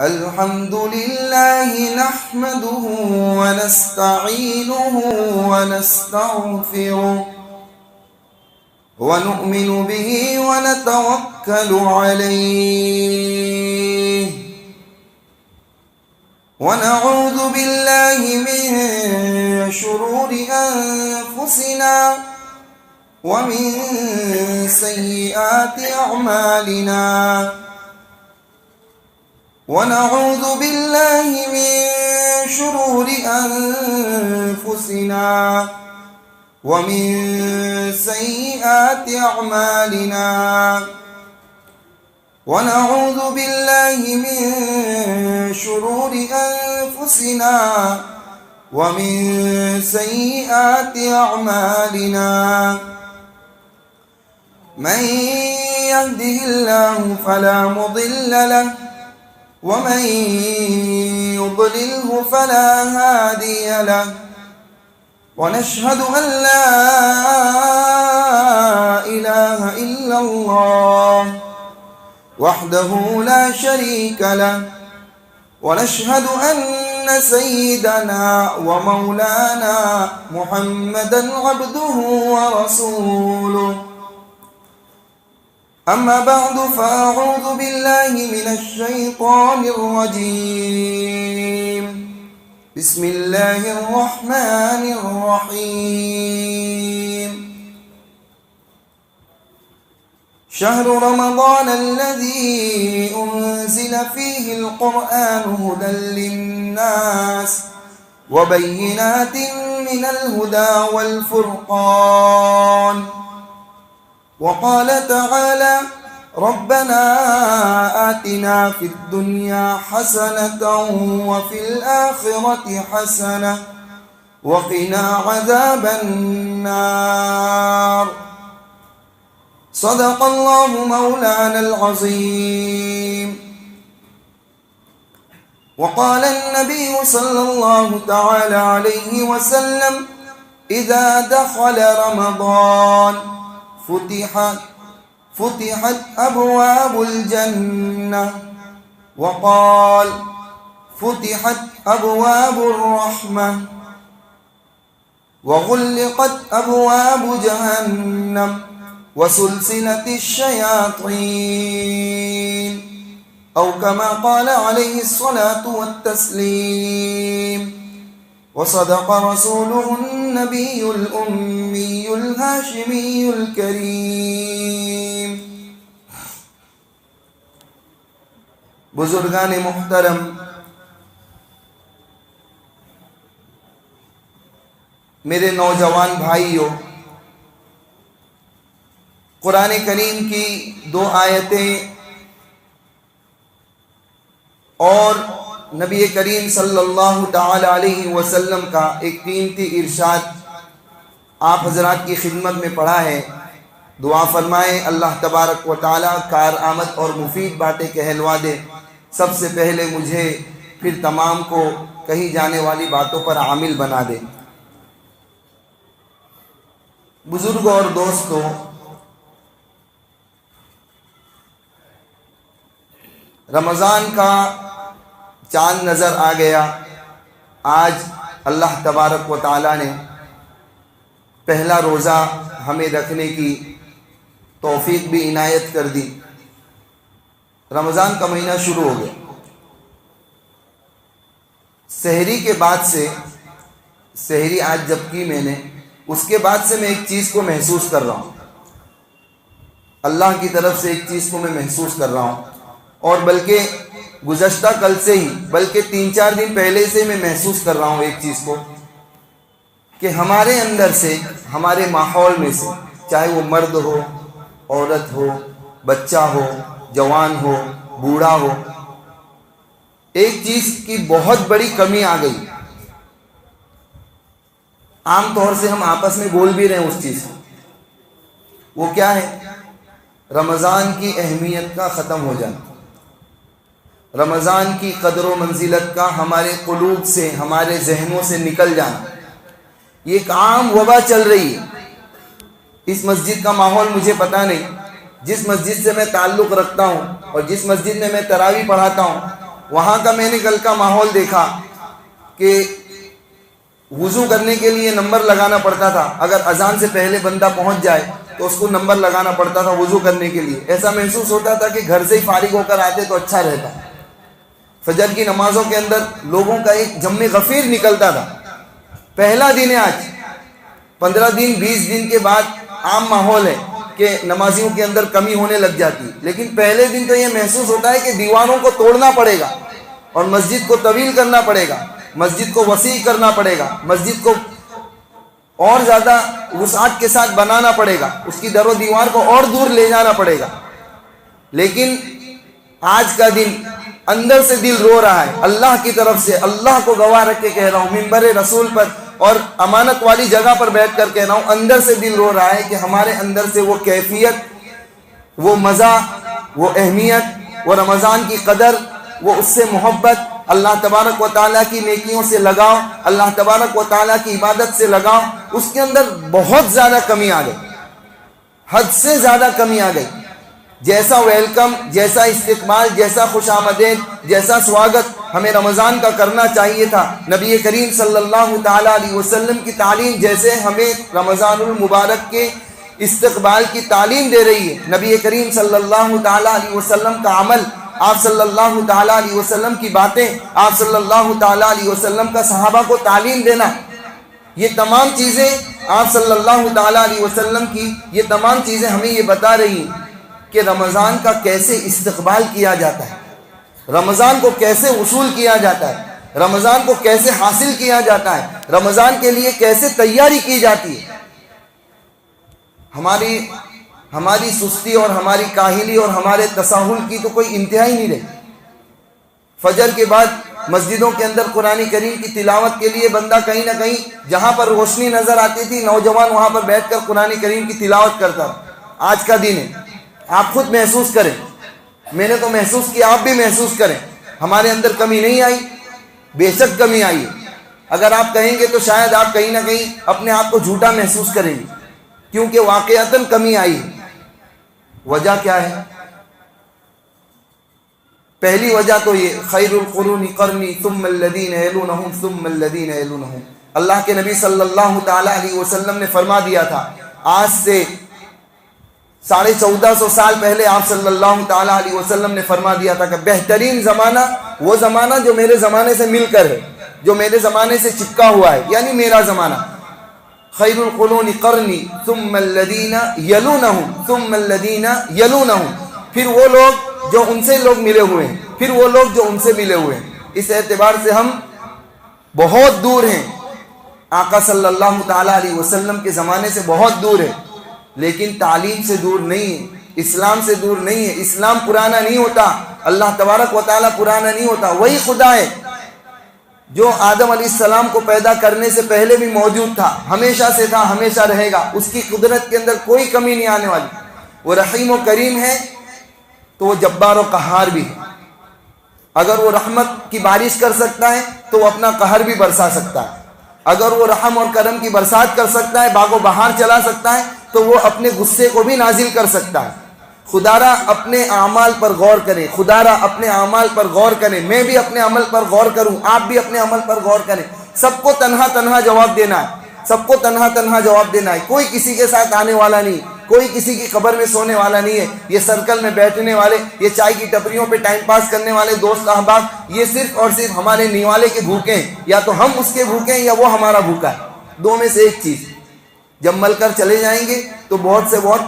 الحمد لله نحمده ونستعينه ونستغفره ونؤمن به ونتوكل عليه ونعوذ بالله من شرور أنفسنا ومن سيئات أعمالنا ونعوذ بالله من شرور أنفسنا ومن سيئات أعمالنا ونعوذ بالله من شرور أنفسنا ومن سيئات أعمالنا من يهده الله فلا مضل له ومن يضلله فلا هادي له ونشهد أن لا إله إلا الله وحده لا شريك له ونشهد أن سيدنا ومولانا محمدا عبده ورسوله أما بعد فأعوذ بالله من الشيطان الرجيم بسم الله الرحمن الرحيم شهر رمضان الذي أنزل فيه القرآن هدى للناس وبينات من الهدى والفرقان وقال تعالى ربنا آتنا في الدنيا حسنة وفي الآخرة حسنة وقنا عذاب النار صدق الله مولانا العظيم وقال النبي صلى الله تعالى عليه وسلم إذا دخل رمضان فتحت أبواب الجنة وقال فتحت أبواب الرحمة وغلقت أبواب جهنم وسلسلة الشياطين أو كما قال عليه الصلاة والتسليم وصدق رسوله النبي الأمي الهاشمي الكريم بزرگان محترم، میرے نوجوان بھائیوں، قرآن کریم کی 2 آیتیں اور نبی کریم صلی اللہ تعالی علیہ وسلم کا ایک قیمتی ارشاد آپ حضرات کی خدمت میں پڑھا ہے۔ دعا فرمائیں اللہ تبارک و تعالی کارآمد اور مفید باتیں کہلوا دے، سب سے پہلے مجھے پھر تمام کو کہی جانے والی باتوں پر عامل بنا دے۔ بزرگوں اور دوستوں، رمضان کا چاند نظر آ گیا۔ آج اللہ تبارک و تعالی نے پہلا روزہ ہمیں رکھنے کی توفیق بھی عنایت کر دی۔ رمضان کا مہینہ شروع ہو گیا۔ سحری کے بعد سے، سحری آج جب کی میں نے، اس کے بعد سے میں ایک چیز کو محسوس کر رہا ہوں، اللہ کی طرف سے ایک چیز کو میں محسوس کر رہا ہوں، اور بلکہ گزشتہ کل سے ہی، بلکہ 3-4 دن پہلے سے میں محسوس کر رہا ہوں ایک چیز کو، کہ ہمارے اندر سے، ہمارے ماحول میں سے، چاہے وہ مرد ہو، عورت ہو، بچہ ہو، جوان ہو، بوڑھا ہو، ایک چیز کی بہت بڑی کمی آ گئی۔ عام طور سے ہم آپس میں بول بھی رہے ہیں اس چیز کو، وہ کیا ہے؟ رمضان کی اہمیت کا ختم ہو جانا، رمضان کی قدر و منزلت کا ہمارے قلوب سے، ہمارے ذہنوں سے نکل جانا۔ یہ ایک عام وبا چل رہی ہے۔ اس مسجد کا ماحول مجھے پتہ نہیں، جس مسجد سے میں تعلق رکھتا ہوں اور جس مسجد میں میں تراویح پڑھاتا ہوں، وہاں کا میں نے کل کا ماحول دیکھا کہ وضو کرنے کے لیے نمبر لگانا پڑتا تھا. اگر اذان سے پہلے بندہ پہنچ جائے تو اس کو نمبر لگانا پڑتا تھا وضو کرنے کے لیے. ایسا محسوس ہوتا تھا کہ گھر سے ہی فارغ ہو کر آتے تو اچھا رہتا. فجر کی نمازوں کے اندر لوگوں کا ایک جم غفیر نکلتا تھا. پہلا دن ہے آج. 15 دن 20 دن کے بعد عام ماحول ہے کہ نمازیوں کے اندر کمی ہونے لگ جاتی ہے. لیکن پہلے دن تو یہ محسوس ہوتا ہے کہ دیواروں کو توڑنا پڑے گا اور مسجد کو طویل کرنا پڑے گا, مسجد کو وسیع کرنا پڑے گا, مسجد کو اور زیادہ وسعت کے ساتھ بنانا پڑے گا, اس کی در و دیوار کو اور دور لے جانا پڑے گا. لیکن آج کا دن اندر سے دل رو رہا ہے. اللہ کی طرف سے, اللہ کو گواہ رکھ کے کہہ رہا ہوں, منبر رسول پر اور امانت والی جگہ پر بیٹھ کر کہہ رہا ہوں, اندر سے دل رو رہا ہے کہ ہمارے اندر سے وہ کیفیت, وہ مزہ, وہ اہمیت, وہ رمضان کی قدر, وہ اس سے محبت, اللہ تبارک و تعالیٰ کی نیکیوں سے لگاؤ, اللہ تبارک و تعالیٰ کی عبادت سے لگاؤ, اس کے اندر بہت زیادہ کمی آ گئی, حد سے زیادہ کمی آ گئی. جیسا ویلکم, جیسا استقبال, جیسا خوش آمدید, جیسا سواگت ہمیں رمضان کا کرنا چاہیے تھا, نبی کریم صلی اللہ تعالیٰ علیہ وسلم کی تعلیم جیسے ہمیں رمضان المبارک کے استقبال کی تعلیم دے رہی ہے, نبی کریم صلی اللہ تعالیٰ علیہ وسلم کا عمل, آپ صلی اللہ تعالیٰ علیہ وسلم کی باتیں, آپ صلی اللہ تعالیٰ علیہ وسلم کا صحابہ کو تعلیم دینا, یہ تمام چیزیں آپ صلی اللہ تعالیٰ علیہ وسلم کی یہ تمام چیزیں ہمیں یہ بتا رہی ہیں کہ رمضان کا کیسے استقبال کیا جاتا ہے, رمضان کو کیسے وصول کیا جاتا ہے, رمضان کو کیسے حاصل کیا جاتا ہے, رمضان کے لیے کیسے تیاری کی جاتی ہے. ہماری سستی اور ہماری کاہلی اور ہمارے تساہل کی تو کوئی انتہا ہی نہیں رہی. فجر کے بعد مسجدوں کے اندر قرآن کریم کی تلاوت کے لیے بندہ کہیں نہ کہیں, جہاں پر روشنی نظر آتی تھی, نوجوان وہاں پر بیٹھ کر قرآن کریم کی تلاوت کرتا. آج کا دن ہے, آپ خود محسوس کریں, میں نے تو محسوس کیا, آپ بھی محسوس کریں. ہمارے اندر کمی نہیں آئی, بے شک کمی آئی ہے. اگر آپ کہیں گے تو شاید آپ کہیں نہ کہیں اپنے آپ کو جھوٹا محسوس کریں گے, کیونکہ واقعتاً کمی آئی ہے. وجہ کیا ہے؟ پہلی وجہ تو یہ خیر القرون قرنی ثم الذین یلونہم ثم الذین یلونہم. اللہ کے نبی صلی اللہ تعالیٰ علیہ وسلم نے فرما دیا تھا, آج سے 1450 سال پہلے آپ صلی اللہ تعالیٰ علیہ وسلم نے فرما دیا تھا کہ بہترین زمانہ وہ زمانہ جو میرے زمانے سے مل کر ہے, جو میرے زمانے سے چپکا ہوا ہے, یعنی میرا زمانہ. خیر القرون قرنی ثم الذین یلونہم ثم الذین یلونہم. پھر وہ لوگ جو ان سے لوگ ملے ہوئے ہیں, پھر وہ لوگ جو ان سے ملے ہوئے ہیں. اس اعتبار سے ہم بہت دور ہیں, آقا صلی اللہ تعالیٰ علیہ وسلم کے زمانے سے بہت دور ہے, لیکن تعلیم سے دور نہیں ہے, اسلام سے دور نہیں ہے. اسلام پرانا نہیں ہوتا, اللہ تبارک و تعالیٰ پرانا نہیں ہوتا. وہی خدا ہے جو آدم علیہ السلام کو پیدا کرنے سے پہلے بھی موجود تھا, ہمیشہ سے تھا, ہمیشہ رہے گا. اس کی قدرت کے اندر کوئی کمی نہیں آنے والی. وہ رحیم و کریم ہے تو وہ جبار و قہار بھی ہے. اگر وہ رحمت کی بارش کر سکتا ہے تو وہ اپنا قہر بھی برسا سکتا ہے. اگر وہ رحم اور کرم کی برسات کر سکتا ہے, باغ و بہار چلا سکتا ہے, تو وہ اپنے غصے کو بھی نازل کر سکتا ہے. خدارا اپنے اعمال پر غور کریں, خدارا اپنے اعمال پر غور کریں. میں بھی اپنے عمل پر غور کروں, آپ بھی اپنے عمل پر غور کریں. سب کو تنہا تنہا جواب دینا ہے, سب کو تنہا تنہا جواب دینا ہے. کوئی کسی کے ساتھ آنے والا نہیں, کوئی کسی کی قبر میں سونے والا نہیں ہے. یہ سرکل میں بیٹھنے والے, یہ چائے کی ٹپریوں پہ ٹائم پاس کرنے والے دوست احباب, یہ صرف اور صرف ہمارے نیوالے کے بھوکے ہیں. یا تو ہم اس کے بھوکے ہیں یا وہ ہمارا بھوکا ہے. دو میں سے ایک چیز. جب مل کر چلے جائیں گے تو بہت سے بہت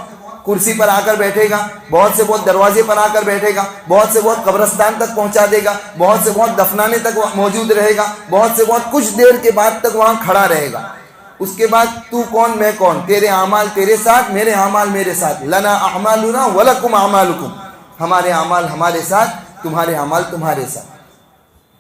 کرسی پر آ کر بیٹھے گا, بہت سے بہت دروازے پر آ کر بیٹھے گا, بہت سے بہت قبرستان تک پہنچا دے گا, بہت سے بہت دفنانے تک موجود رہے گا, بہت سے بہت کچھ دیر کے بعد تک وہاں کھڑا رہے گا. اس کے بعد تو کون میں کون, تیرے اعمال تیرے ساتھ, میرے اعمال میرے ساتھ. لنا اعمالنا ولکم اعمالکم. ہمارے اعمال ہمارے ساتھ, تمہارے اعمال تمہارے ساتھ.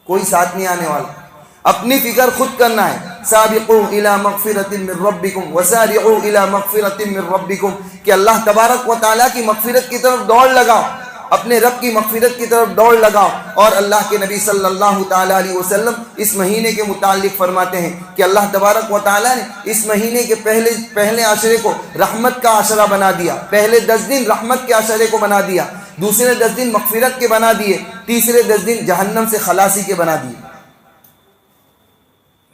کوئی ساتھ نہیں آنے والا. اپنی فکر خود کرنا ہے. سابقوا الی مغفرۃ من ربکم وسارعوا الی مغفرۃ من ربکم, کہ اللہ تبارک و تعالیٰ کی مغفرت کی طرف دوڑ لگاؤ, اپنے رب کی مغفرت کی طرف دوڑ لگاؤ. اور اللہ کے نبی صلی اللہ تعالیٰ علیہ وسلم اس مہینے کے متعلق فرماتے ہیں کہ اللہ تبارک و تعالیٰ نے اس مہینے کے پہلے عشرے کو رحمت کا عشرہ بنا دیا, پہلے 10 دن رحمت کے عشرے کو بنا دیا. دوسرے 10 دن مغفرت کے بنا دیے، تیسرے 10 دن جہنم سے خلاصی کے بنا دیے۔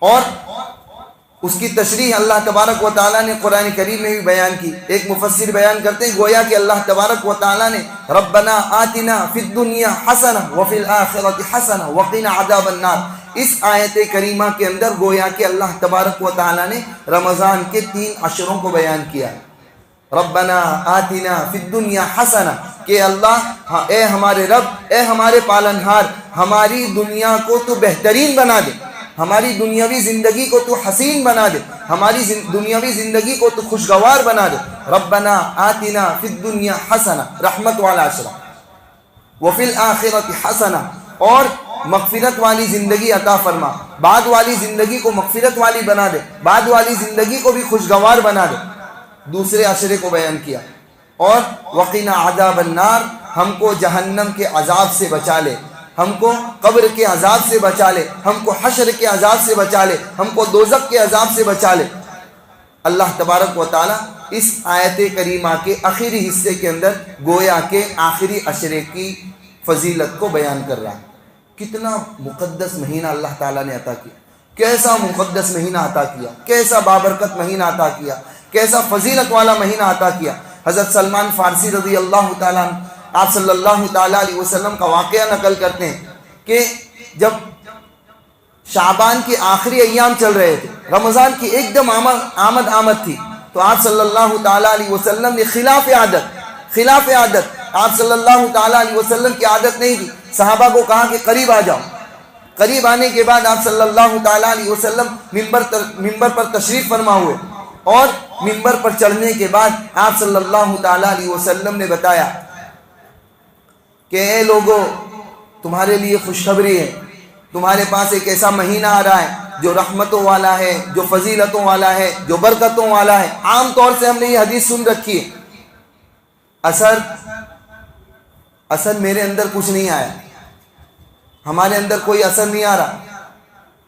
اور اس کی تشریح اللہ تبارک و تعالیٰ نے قرآن کریم میں بھی بیان کی۔ ایک مفسر بیان کرتے ہیں گویا کہ اللہ تبارک و تعالیٰ نے ربنا آتنا فی الدنیا حسنہ وفی الآخرۃ حسنہ وقنا عذاب النار، اس آیت کریمہ کے اندر گویا کہ اللہ تبارک و تعالیٰ نے رمضان کے 3 عشروں کو بیان کیا ہے۔ ربنا آتنا فی الدنیا حسنہ، کہ اللہ اے ہمارے رب، اے ہمارے پالنہار، ہماری دنیا کو تو بہترین بنا دے، ہماری دنیاوی زندگی کو تو حسین بنا دے، ہماری دنیاوی زندگی کو تو خوشگوار بنا دے۔ ربنا آتنا فی الدنیا حسنہ، رحمت والا عشرہ، وفی الآخرۃ حسنہ، اور مغفرت والی زندگی عطا فرما، بعد والی زندگی کو مغفرت والی بنا دے، بعد والی زندگی کو بھی خوشگوار بنا دے۔ دوسرے عشرے کو بیان کیا، اور وقنا عذاب النار، ہم کو جہنم کے عذاب سے بچا لے، ہم کو قبر کے عذاب سے بچا لے، ہم کو حشر کے عذاب سے بچا لے، ہم کو دوزخ کے عذاب سے بچا لے۔ اللہ تبارک و تعالیٰ اس آیت کریمہ کے آخری حصے کے اندر گویا کہ آخری عشرے کی فضیلت کو بیان کر رہا ہے۔ کتنا مقدس مہینہ اللہ تعالیٰ نے عطا کیا، کیسا مقدس مہینہ عطا کیا، کیسا بابرکت مہینہ عطا کیا، کیسا فضیلت والا مہینہ عطا کیا۔ حضرت سلمان فارسی رضی اللہ تعالیٰ عنہ آپ صلی اللہ تعالیٰ علیہ وسلم کا واقعہ نقل کرتے ہیں کہ جب شعبان کے آخری ایام چل رہے تھے، رمضان کی ایک دم آمد تھی، تو آپ صلی اللہ تعالیٰ علیہ وسلم نے خلاف عادت آپ صلی اللہ تعالیٰ علیہ وسلم کی عادت نہیں تھی، صحابہ کو کہا کہ قریب آ جاؤ۔ قریب آنے کے بعد آپ صلی اللہ تعالیٰ علیہ وسلم ممبر پر تشریف فرما ہوئے، اور ممبر پر چڑھنے کے بعد آپ صلی اللہ تعالیٰ علیہ وسلم نے بتایا کہ اے لوگوں، تمہارے لیے خوشخبری ہے، تمہارے پاس ایک ایسا مہینہ آ رہا ہے جو رحمتوں والا ہے، جو فضیلتوں والا ہے، جو برکتوں والا ہے۔ عام طور سے ہم نے یہ حدیث سن رکھی ہے، اثر میرے اندر کچھ نہیں آیا، ہمارے اندر کوئی اثر نہیں آ رہا۔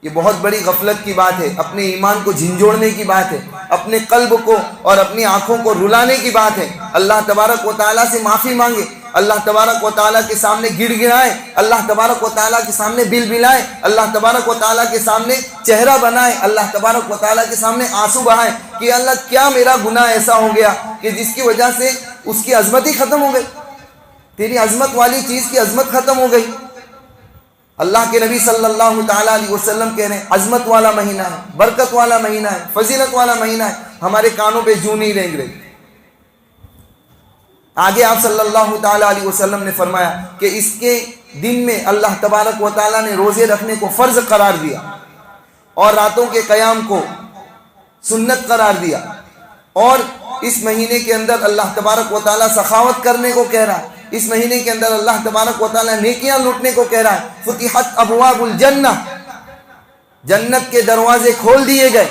یہ بہت بڑی غفلت کی بات ہے، اپنے ایمان کو جھنجھوڑنے کی بات ہے، اپنے قلب کو اور اپنی آنکھوں کو رلانے کی بات ہے۔ اللہ تبارک و تعالیٰ سے معافی مانگے، اللہ تبارک و تعالیٰ کے سامنے گڑ گڑائے، اللہ تبارک و تعالیٰ کے سامنے بل بلائے، اللہ تبارک و تعالیٰ کے سامنے چہرہ بنائے، اللہ تبارک و تعالیٰ کے سامنے آنسو بہائے کہ اللہ کیا میرا گناہ ایسا ہو گیا کہ جس کی وجہ سے اس کی عظمت ہی ختم ہو گئی، تیری عظمت والی چیز کی عظمت ختم ہو گئی۔ اللہ کے نبی صلی اللہ تعالیٰ علیہ وسلم کہہ رہے ہیں عظمت والا مہینہ ہے، برکت والا مہینہ ہے، فضیلت والا مہینہ ہے، ہمارے کانوں پہ جوں نہیں رینگ رہی۔ آگے آپ صلی اللہ تعالیٰ علیہ وسلم نے فرمایا کہ اس کے دن میں اللہ تبارک و تعالیٰ نے روزے رکھنے کو فرض قرار دیا، اور راتوں کے قیام کو سنت قرار دیا، اور اس مہینے کے اندر اللہ تبارک و تعالیٰ سخاوت کرنے کو کہہ رہا ہے، اس مہینے کے اندر اللہ تبارک و تعالیٰ نیکیاں لوٹنے کو کہہ رہا ہے۔ فتحت ابواب الجنہ، جنت کے دروازے کھول دیے گئے،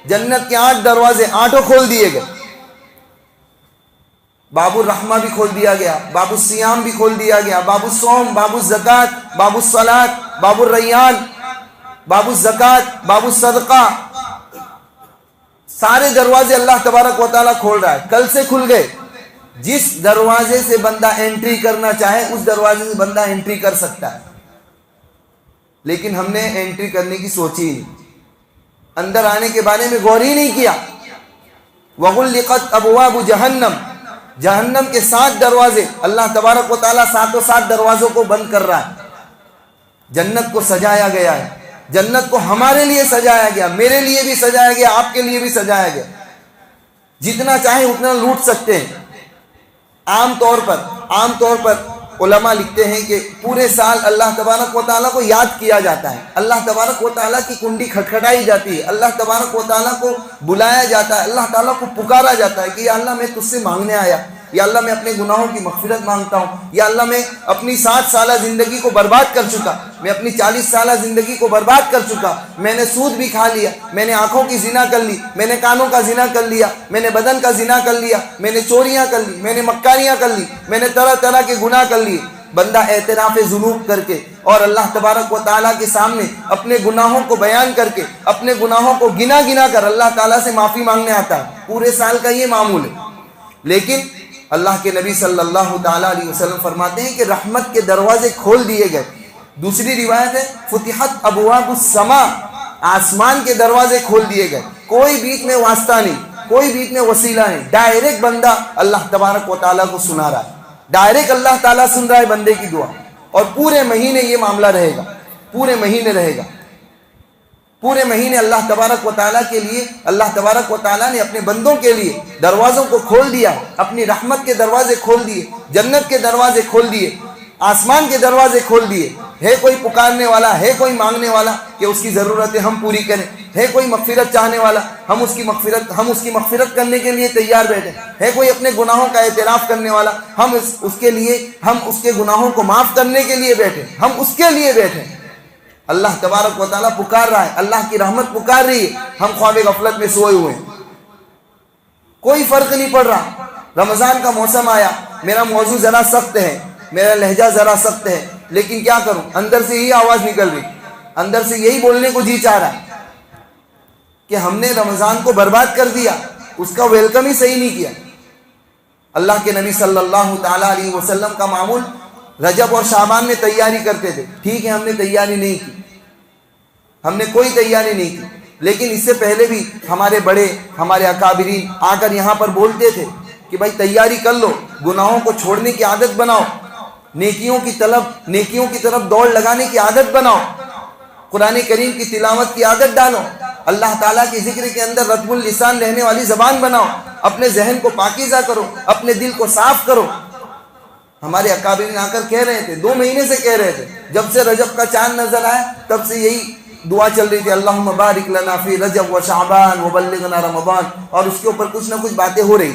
جنت کے 8 دروازے 8 کھول دیے گئے، باب الرحمہ بھی کھول دیا گیا، باب الصیام بھی کھول دیا گیا، باب الصوم، باب الزکوٰۃ، باب الصلاۃ، باب الریان، باب الزکوٰۃ، باب الصدقہ، سارے دروازے اللہ تبارک و تعالیٰ کھول رہا ہے۔ کل سے کھل گئے، جس دروازے سے بندہ انٹری کرنا چاہے اس دروازے سے بندہ انٹری کر سکتا ہے، لیکن ہم نے انٹری کرنے کی سوچی ہی نہیں، اندر آنے کے بارے میں غور ہی نہیں کیا۔ وغلقت ابواب جہنم، جہنم کے 7 دروازے اللہ تبارک و تعالیٰ 7 دروازوں کو بند کر رہا ہے۔ جنت کو سجایا گیا ہے، جنت کو ہمارے لیے سجایا گیا، میرے لیے بھی سجایا گیا، آپ کے لیے بھی سجایا گیا، جتنا چاہیں اتنا لوٹ سکتے ہیں۔ عام طور پر علماء لکھتے ہیں کہ پورے سال اللہ تبارک و تعالیٰ کو یاد کیا جاتا ہے، اللہ تبارک و تعالیٰ کی کنڈی کھٹکھٹائی جاتی ہے، اللہ تبارک و تعالیٰ کو بلایا جاتا ہے، اللہ تعالیٰ کو پکارا جاتا ہے کہ یا اللہ میں تجھ سے مانگنے آیا، یا اللہ میں اپنے گناہوں کی مغفرت مانگتا ہوں، یا اللہ میں اپنی 60 سالہ زندگی کو برباد کر چکا، میں اپنی 40 سالہ زندگی کو برباد کر چکا، میں نے سود بھی کھا لیا، میں نے آنکھوں کی زنا کر لی، میں نے کانوں کا زنا کر لیا، میں نے بدن کا زنا کر لیا، میں نے چوریاں کر لی، میں نے مکاریاں کر لی، میں نے طرح طرح کے گناہ کر لیے۔ بندہ اعتراف ذنوب کر کے اور اللہ تبارک و تعالیٰ کے سامنے اپنے گناہوں کو بیان کر کے، اپنے گناہوں کو گنا کر اللہ تعالیٰ سے معافی مانگنے آتا ہے، پورے سال کا یہ معمول ہے۔ لیکن اللہ کے نبی صلی اللہ تعالیٰ علیہ وسلم فرماتے ہیں کہ رحمت کے دروازے کھول دیے گئے. دوسری روایت ہے فتحت ابواب السماء، آسمان کے دروازے کھول دیے گئے. کوئی بیچ میں واسطہ نہیں، کوئی بیچ میں وسیلہ نہیں، ڈائریکٹ بندہ اللہ تبارک و تعالیٰ کو سنا رہا ہے، ڈائریکٹ اللہ تعالیٰ سن رہا ہے بندے کی دعا. اور پورے مہینے یہ معاملہ رہے گا، پورے مہینے رہے گا. پورے مہینے اللہ تبارک و تعالیٰ کے لیے، اللہ تبارک و تعالیٰ نے اپنے بندوں کے لیے دروازوں کو کھول دیا، اپنی رحمت کے دروازے کھول دیے، جنت کے دروازے کھول دیے، آسمان کے دروازے کھول دیے. ہے کوئی پکارنے والا، ہے کوئی مانگنے والا کہ اس کی ضرورتیں ہم پوری کریں، ہے کوئی مغفرت چاہنے والا، ہم اس کی مغفرت کرنے کے لیے تیار بیٹھے، ہے کوئی اپنے گناہوں کا اعتراف کرنے والا، ہم اس کے گناہوں کو معاف کرنے کے لیے بیٹھے، ہم اس کے لیے بیٹھے. اللہ تبارک و تعالیٰ پکار رہا ہے، اللہ کی رحمت پکار رہی ہے، ہم خواب غفلت میں سوئے ہوئے ہیں، کوئی فرق نہیں پڑ رہا. رمضان کا موسم آیا، میرا موضوع ذرا سخت ہے، میرا لہجہ ذرا سخت ہے، لیکن کیا کروں، اندر سے یہی آواز نکل رہی، اندر سے یہی بولنے کو جی چاہ رہا ہے کہ ہم نے رمضان کو برباد کر دیا، اس کا ویلکم ہی صحیح نہیں کیا. اللہ کے نبی صلی اللہ تعالیٰ علیہ وسلم کا معمول رجب اور شعبان میں تیاری کرتے تھے. ٹھیک ہے، ہم نے تیاری نہیں کی، ہم نے کوئی تیاری نہیں کی، لیکن اس سے پہلے بھی ہمارے بڑے، ہمارے اکابرین آ کر یہاں پر بولتے تھے کہ بھائی تیاری کر لو، گناہوں کو چھوڑنے کی عادت بناؤ، نیکیوں کی طرف دوڑ لگانے کی عادت بناؤ، قرآن کریم کی تلاوت کی عادت ڈالو، اللہ تعالیٰ کی ذکر کے اندر رطب اللسان رہنے والی زبان بناؤ، اپنے ذہن کو پاکیزہ کرو، اپنے دل کو صاف کرو. ہمارے اکابرین آ کر کہہ رہے تھے، 2 مہینے سے کہہ رہے تھے، جب سے رجب کا چاند نظر آیا تب سے یہی دعا چل رہی تھی، اللہم بارک لنا فی رجب و شعبان وبلغنا رمضان، اور اس کے اوپر کچھ نہ کچھ باتیں ہو رہی.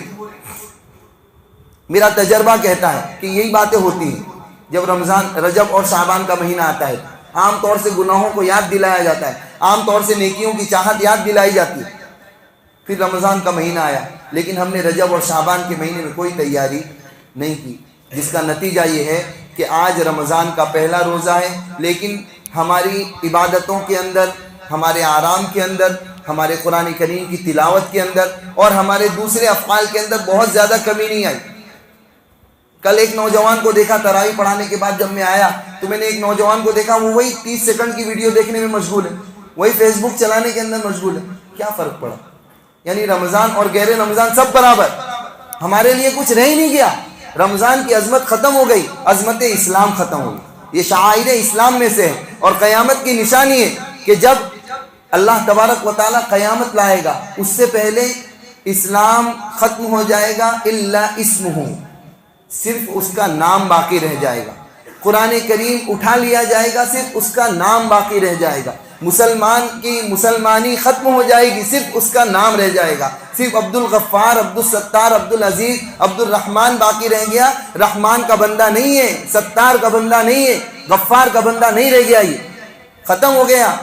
میرا تجربہ کہتا ہے کہ یہی باتیں ہوتی ہیں جب رجب اور شعبان کا مہینہ آتا ہے. عام طور سے گناہوں کو یاد دلایا جاتا ہے، عام طور سے نیکیوں کی چاہت یاد دلائی جاتی ہے. پھر رمضان کا مہینہ آیا، لیکن ہم نے رجب اور شعبان کے مہینے میں کوئی تیاری نہیں کی، جس کا نتیجہ یہ ہے کہ آج رمضان کا پہلا روزہ ہے، لیکن ہماری عبادتوں کے اندر، ہمارے آرام کے اندر، ہمارے قرآن کریم کی تلاوت کے اندر اور ہمارے دوسرے افعال کے اندر بہت زیادہ کمی نہیں آئی. کل ایک نوجوان کو دیکھا، تراویح پڑھانے کے بعد جب میں آیا تو میں نے ایک نوجوان کو دیکھا، وہ وہی 30 سیکنڈ کی ویڈیو دیکھنے میں مشغول ہے، وہی فیس بک چلانے کے اندر مشغول ہے. کیا فرق پڑا؟ یعنی رمضان اور غیر رمضان سب برابر، ہمارے لیے کچھ رہ ہی نہیں گیا. رمضان کی عظمت ختم ہو گئی، عظمت اسلام ختم ہو گئی. یہ شعائر اسلام میں سے ہے اور قیامت کی نشانی ہے کہ جب اللہ تبارک و تعالیٰ قیامت لائے گا، اس سے پہلے اسلام ختم ہو جائے گا، الا اسمہ، صرف اس کا نام باقی رہ جائے گا. قرآن کریم اٹھا لیا جائے گا، صرف اس کا نام باقی رہ جائے گا. مسلمان کی مسلمانی ختم ہو جائے گی، صرف اس کا نام رہ جائے گا. صرف عبد الغفار، عبد الستار، عبد العزیز، عبد الرحمن باقی رہ گیا. رحمان کا بندہ نہیں ہے، ستار کا بندہ نہیں ہے، غفار کا بندہ نہیں رہ گیا، یہ ختم ہو گیا.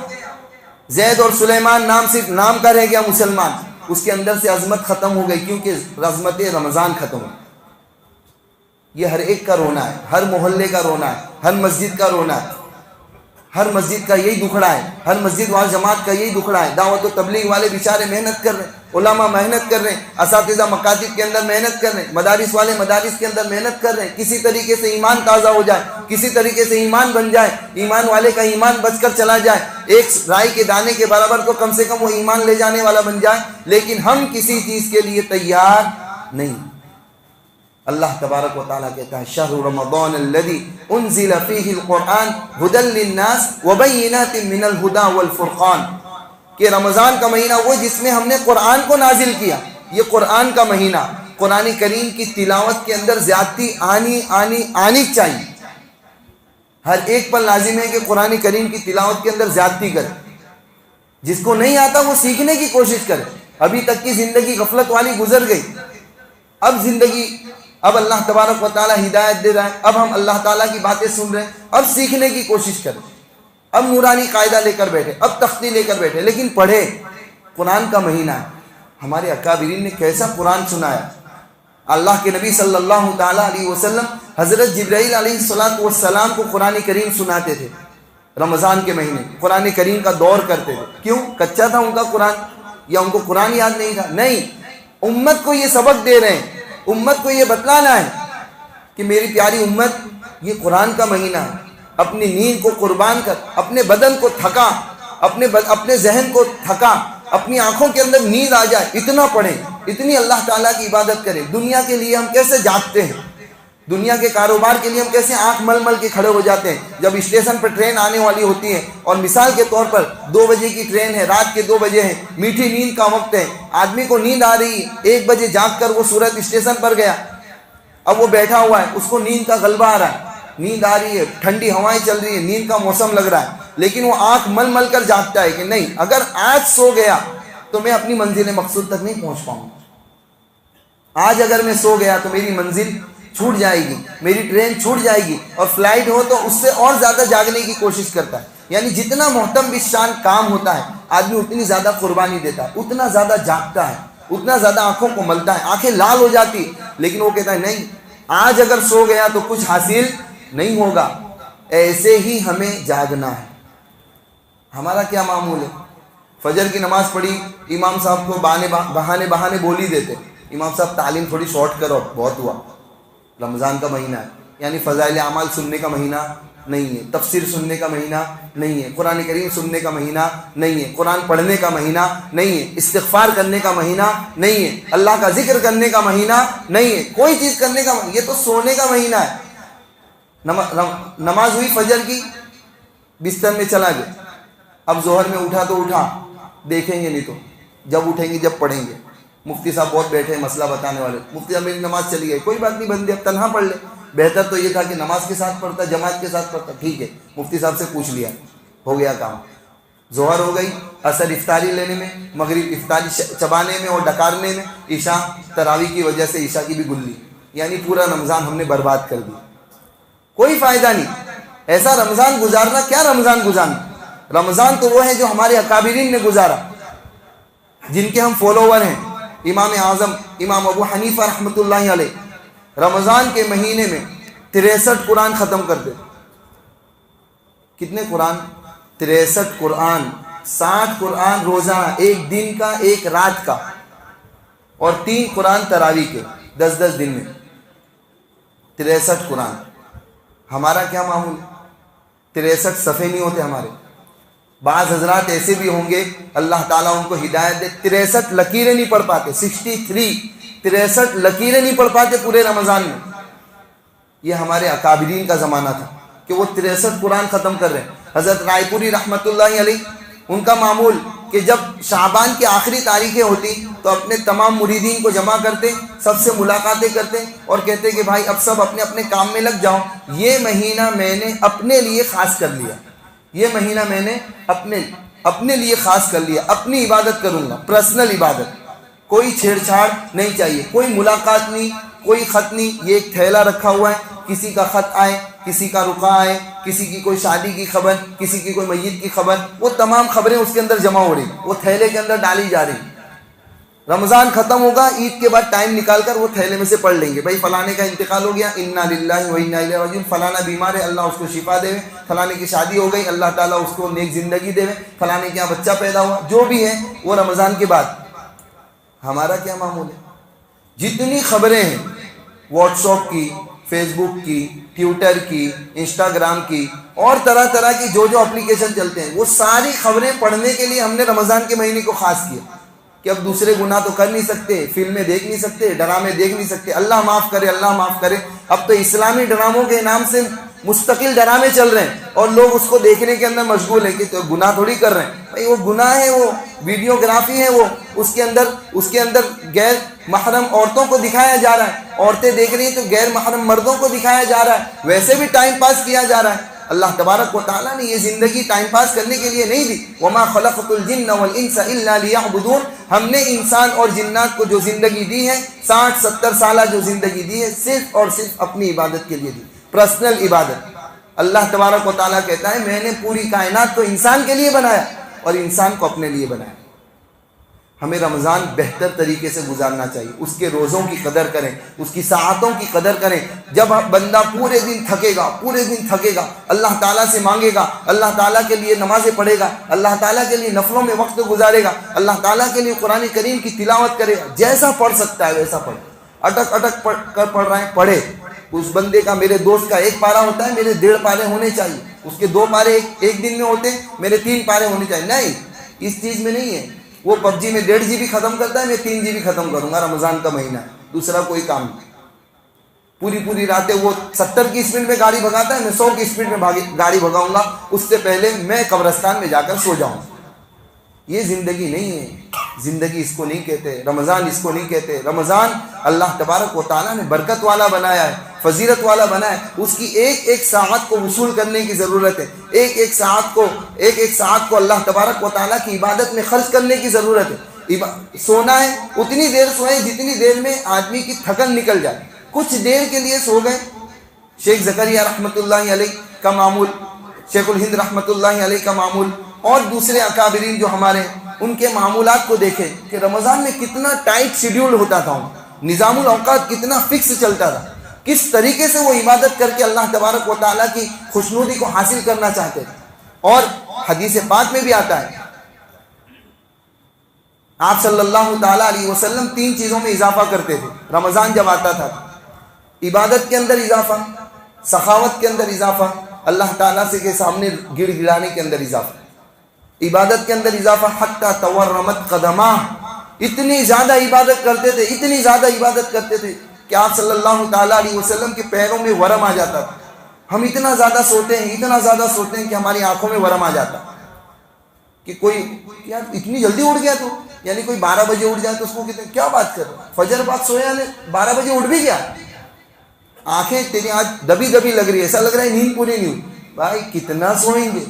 زید اور سلیمان نام صرف نام کا رہ گیا مسلمان، اس کے اندر سے عظمت ختم ہو گئی، کیونکہ عظمت رمضان ختم ہو. یہ ہر ایک کا رونا ہے، ہر محلے کا رونا ہے، ہر مسجد کا رونا ہے. ہر مسجد کا یہی دکھڑا ہے، ہر مسجد وال جماعت کا یہی دکھڑا ہے. دعوت و تبلیغ والے بیچارے محنت کر رہے ہیں، علماء محنت کر رہے ہیں، اساتذہ مکاتب کے اندر محنت کر رہے ہیں، مدارس والے مدارس کے اندر محنت کر رہے ہیں. کسی طریقے سے ایمان تازہ ہو جائے، کسی طریقے سے ایمان بن جائے، ایمان والے کا ایمان بچ کر چلا جائے، ایک رائی کے دانے کے برابر تو کم سے کم وہ ایمان لے جانے والا بن جائے. لیکن ہم کسی چیز کے لیے تیار نہیں. اللہ تبارک و تعالیٰ کہتا ہے شہر رمضان الذی انزل فیہ القرآن ھدی للناس وبینات من الھدی والفرقان، کہ رمضان کا مہینہ وہ جس میں ہم نے قرآن کو نازل کیا. یہ قرآن کا مہینہ، قرآن کریم کی تلاوت کے اندر زیادتی آنی چاہیے. ہر ایک پر لازم ہے کہ قرآن کریم کی تلاوت کے اندر زیادتی کرے. جس کو نہیں آتا وہ سیکھنے کی کوشش کرے. ابھی تک کی زندگی غفلت والی گزر گئی، اب اللہ تبارک و تعالیٰ ہدایت دے رہا ہے، اب ہم اللہ تعالیٰ کی باتیں سن رہے ہیں، اب سیکھنے کی کوشش کریں، اب نورانی قاعدہ لے کر بیٹھے، اب تختی لے کر بیٹھے، لیکن پڑھے. قرآن کا مہینہ ہے. ہمارے اکابرین نے کیسا قرآن سنایا. اللہ کے نبی صلی اللہ تعالیٰ علیہ وسلم حضرت جبرائیل علیہ السلام کو قرآن کریم سناتے تھے. رمضان کے مہینے قرآن کریم کا دور کرتے تھے. کیوں؟ کچا تھا ان کا قرآن یا ان کو قرآن یاد نہیں تھا؟ نہیں، امت کو یہ سبق دے رہے ہیں امت کو یہ بتلانا ہے کہ میری پیاری امت، یہ قرآن کا مہینہ ہے، اپنی نیند کو قربان کر، اپنے بدن کو تھکا، اپنے ذہن کو تھکا، اپنی آنکھوں کے اندر نیند آ جائے، اتنا پڑھیں، اتنی اللہ تعالیٰ کی عبادت کریں۔ دنیا کے لیے ہم کیسے جاگتے ہیں، دنیا کے کاروبار کے لیے ہم کیسے آنکھ مل مل کے کھڑے ہو جاتے ہیں جب اسٹیشن پر ٹرین آنے والی ہوتی ہے، اور مثال کے طور پر 2 بجے کی ٹرین ہے، رات کے 2 بجے ہے، میٹھی نیند کا وقت ہے، آدمی کو نیند آ رہی ہے، 1 بجے جاگ کر وہ سورت اسٹیشن پر گیا، اب وہ بیٹھا ہوا ہے، اس کو نیند کا غلبہ آ رہا ہے، نیند آ رہی ہے، ٹھنڈی ہوائیں چل رہی ہے، نیند کا موسم لگ رہا ہے، لیکن وہ آنکھ مل مل کر جاگتا ہے کہ نہیں، اگر آج سو گیا تو میں اپنی منزل مقصود تک نہیں پہنچ پاؤں گا، آج اگر میں سو گیا تو میری منزل چھوٹ جائے گی، میری ٹرین چھوٹ جائے گی، اور فلائٹ ہو تو اس سے اور زیادہ جاگنے کی کوشش کرتا ہے۔ یعنی جتنا محتم بالشان کام ہوتا ہے، آدمی اتنی زیادہ قربانی دیتا ہے، اتنا زیادہ جاگتا ہے، اتنا زیادہ آنکھوں کو ملتا ہے، آنکھیں لال ہو جاتی، لیکن وہ کہتا ہے نہیں، آج اگر سو گیا تو کچھ حاصل نہیں ہوگا۔ ایسے ہی ہمیں جاگنا ہے۔ ہمارا کیا معمول ہے؟ فجر کی نماز پڑھی، امام صاحب کو بہانے بول ہی دیتے، امام صاحب تعلیم تھوڑی شارٹ کرو، بہت ہوا، رمضان کا مہینہ ہے، یعنی فضائل اعمال سننے کا مہینہ نہیں ہے، تفسیر سننے کا مہینہ نہیں ہے، قرآن کریم سننے کا مہینہ نہیں ہے، قرآن پڑھنے کا مہینہ نہیں ہے، استغفار کرنے کا مہینہ نہیں ہے، اللہ کا ذکر کرنے کا مہینہ نہیں ہے، کوئی چیز کرنے کا، یہ تو سونے کا مہینہ ہے۔ نماز ہوئی فجر کی، بستر میں چلا گیا، اب ظہر میں اٹھا تو اٹھا، دیکھیں گے نہیں تو جب اٹھیں گے جب پڑھیں گے۔ مفتی صاحب بہت بیٹھے ہیں مسئلہ بتانے والے، مفتی صاحب میری نماز چلی گئی، کوئی بات نہیں بندے، اب تنہا پڑھ لے، بہتر تو یہ تھا کہ نماز کے ساتھ پڑھتا، جماعت کے ساتھ پڑھتا، ٹھیک ہے، مفتی صاحب سے پوچھ لیا، ہو گیا کام۔ ظہر ہو گئی، عصر افطاری لینے میں، مغرب افطاری چبانے میں اور ڈکارنے میں، عشاء تراویح کی وجہ سے عشاء کی بھی گلی، یعنی پورا رمضان ہم نے برباد کر دیا، کوئی فائدہ نہیں۔ ایسا رمضان گزارنا، کیا رمضان گزارنا؟ رمضان تو وہ ہے جو ہمارے اکابرین نے گزارا، جن کے ہم فالوور ہیں۔ امام اعظم امام ابو حنیفہ رحمۃ اللہ علیہ رمضان کے مہینے میں 63 قرآن ختم کر دے۔ کتنے قرآن؟ 63 قرآن، 60 قرآن روزانہ، ایک دن کا ایک رات کا، اور 3 قرآن تراویح کے، 10 دن میں 63 قرآن۔ ہمارا کیا معمول ہے؟ 63 صفحے نہیں ہوتے ہمارے۔ بعض حضرات ایسے بھی ہوں گے، اللہ تعالیٰ ان کو ہدایت دے، 63 لکیریں نہیں پڑھ پاتے، 63 لکیریں نہیں پڑھ پاتے پورے رمضان میں۔ یہ ہمارے اکابرین کا زمانہ تھا کہ وہ 63 قرآن ختم کر رہے ہیں۔ حضرت رائے پوری رحمۃ اللہ علیہ، ان کا معمول کہ جب شعبان کی آخری تاریخیں ہوتی تو اپنے تمام مریدین کو جمع کرتے، سب سے ملاقاتیں کرتے اور کہتے کہ بھائی اب سب اپنے اپنے کام میں لگ جاؤ، یہ مہینہ میں نے اپنے لیے خاص کر لیا، یہ مہینہ میں نے اپنے لیے خاص کر لیا، اپنی عبادت کروں گا، پرسنل عبادت، کوئی چھیڑ چھاڑ نہیں چاہیے، کوئی ملاقات نہیں، کوئی خط نہیں۔ یہ ایک تھیلا رکھا ہوا ہے، کسی کا خط آئے، کسی کا رکا آئے، کسی کی کوئی شادی کی خبر، کسی کی کوئی میت کی خبر، وہ تمام خبریں اس کے اندر جمع ہو رہی، وہ تھیلے کے اندر ڈالی جا رہی۔ رمضان ختم ہوگا، عید کے بعد ٹائم نکال کر وہ تھیلے میں سے پڑھ لیں گے، بھائی فلانے کا انتقال ہو گیا، انا للہ و انا الیہ راجعون، فلانا بیمار ہے، اللہ اس کو شفا دے، فلانے کی شادی ہو گئی، اللہ تعالیٰ اس کو نیک زندگی دے، فلانے کے یہاں بچہ پیدا ہوا، جو بھی ہے وہ رمضان کے بعد۔ ہمارا کیا معمول ہے؟ جتنی خبریں ہیں، واٹس ایپ کی، فیس بک کی، ٹویٹر کی، انسٹاگرام کی، اور طرح طرح کی جو اپلیکیشن چلتے ہیں، وہ ساری خبریں پڑھنے کے لیے ہم نے رمضان کے مہینے کو خاص کیا کہ اب دوسرے گناہ تو کر نہیں سکتے، فلمیں دیکھ نہیں سکتے، ڈرامے دیکھ نہیں سکتے، اللہ معاف کرے، اللہ معاف کرے۔ اب تو اسلامی ڈراموں کے نام سے مستقل ڈرامے چل رہے ہیں اور لوگ اس کو دیکھنے کے اندر مشغول ہیں کہ تو گناہ تھوڑی کر رہے ہیں، بھائی وہ گناہ ہے، وہ ویڈیوگرافی ہے، وہ اس کے اندر غیر محرم عورتوں کو دکھایا جا رہا ہے، عورتیں دیکھ رہی ہیں تو غیر محرم مردوں کو دکھایا جا رہا ہے، ویسے بھی ٹائم پاس کیا جا رہا ہے۔ اللہ تبارک و تعالیٰ نے یہ زندگی ٹائم پاس کرنے کے لیے نہیں دی، وَمَا خَلَقْتُ الْجِنَّ وَالْإِنسَ إِلَّا لِيَعْبُدُونَ، ہم نے انسان اور جنات کو جو زندگی دی ہے، 60-70 سالہ جو زندگی دی ہے، صرف اور صرف اپنی عبادت کے لیے دی، پرسنل عبادت۔ اللہ تبارک و تعالیٰ کہتا ہے میں نے پوری کائنات کو انسان کے لیے بنایا اور انسان کو اپنے لیے بنایا۔ ہمیں رمضان بہتر طریقے سے گزارنا چاہیے، اس کے روزوں کی قدر کریں، اس کی ساعتوں کی قدر کریں۔ جب بندہ پورے دن تھکے گا، اللہ تعالیٰ سے مانگے گا، اللہ تعالیٰ کے لیے نمازیں پڑھے گا، اللہ تعالیٰ کے لیے نفلوں میں وقت گزارے گا، اللہ تعالیٰ کے لیے قرآن کریم کی تلاوت کرے گا، جیسا پڑھ سکتا ہے ویسا پڑھے۔ اٹک اٹک کر پڑھ رہے ہیں، پڑھے. اس بندے کا، میرے دوست کا 1 پارا ہوتا ہے، میرے 1.5 پارے ہونے چاہیے. اس کے 2 پارے ایک دن میں ہوتے ہیں، میرے 3 پارے ہونے چاہیے. نہیں، اس چیز میں نہیں ہے. وہ PUBG میں 1.5 GB ختم کرتا ہے، میں 3 GB ختم کروں گا. رمضان کا مہینہ ہے، دوسرا کوئی کام نہیں. پوری راتیں وہ 70 کی اسپیڈ میں گاڑی بھگاتا ہے، میں 100 کی اسپیڈ میں گاڑی بھگاؤں گا. اس سے پہلے میں قبرستان میں جا کر سو جاؤں. یہ زندگی نہیں ہے. زندگی اس کو نہیں کہتے، رمضان اس کو نہیں کہتے. رمضان اللہ تبارک و تعالیٰ نے برکت والا بنایا ہے، فضیلت والا بنایا ہے. اس کی ایک ساعت کو وصول کرنے کی ضرورت ہے. ایک ساعت کو اللہ تبارک و تعالیٰ کی عبادت میں خرچ کرنے کی ضرورت ہے. سونا ہے، اتنی دیر سوئیں جتنی دیر میں آدمی کی تھکن نکل جائے. کچھ دیر کے لیے سو گئے. شیخ زکریہ رحمۃ اللہ علیہ کا معمول، شیخ الہند رحمۃ اللہ علیہ کا معمول، اور دوسرے اکابرین جو ہمارے، ان کے معمولات کو دیکھیں کہ رمضان میں کتنا ٹائٹ شیڈیول ہوتا تھا. نظام الاوقات کتنا فکس چلتا تھا. کس طریقے سے وہ عبادت کر کے اللہ تبارک و تعالیٰ کی خوشنودی کو حاصل کرنا چاہتے تھے. اور حدیث پاک میں بھی آتا ہے، آپ صلی اللہ تعالیٰ علیہ وسلم 3 چیزوں میں اضافہ کرتے تھے رمضان جب آتا تھا. عبادت کے اندر اضافہ، سخاوت کے اندر اضافہ، اللہ تعالیٰ سے کے سامنے گڑ گڑانے کے اندر اضافہ. عبادت کے اندر اضافہ، حتی تورمت قدماہ، اتنی زیادہ عبادت کرتے تھے کہ آپ صلی اللہ تعالیٰ علیہ وسلم کے پیروں میں ورم آ جاتا تھا. ہم اتنا زیادہ سوتے ہیں کہ ہماری آنکھوں میں ورم آ جاتا کہ کوئی یار اتنی جلدی اٹھ گیا تو، یعنی کوئی 12 بجے اٹھ جائے تو اس کو کہتے ہیں کیا بات کر رہا، فجر بعد سویا نے 12 بجے اٹھ بھی گیا، آنکھیں تیری آج دبی لگ رہی ہے، ایسا لگ رہا ہے نیند پوری نہیں ہوئی. بھائی کتنا سوئیں گے؟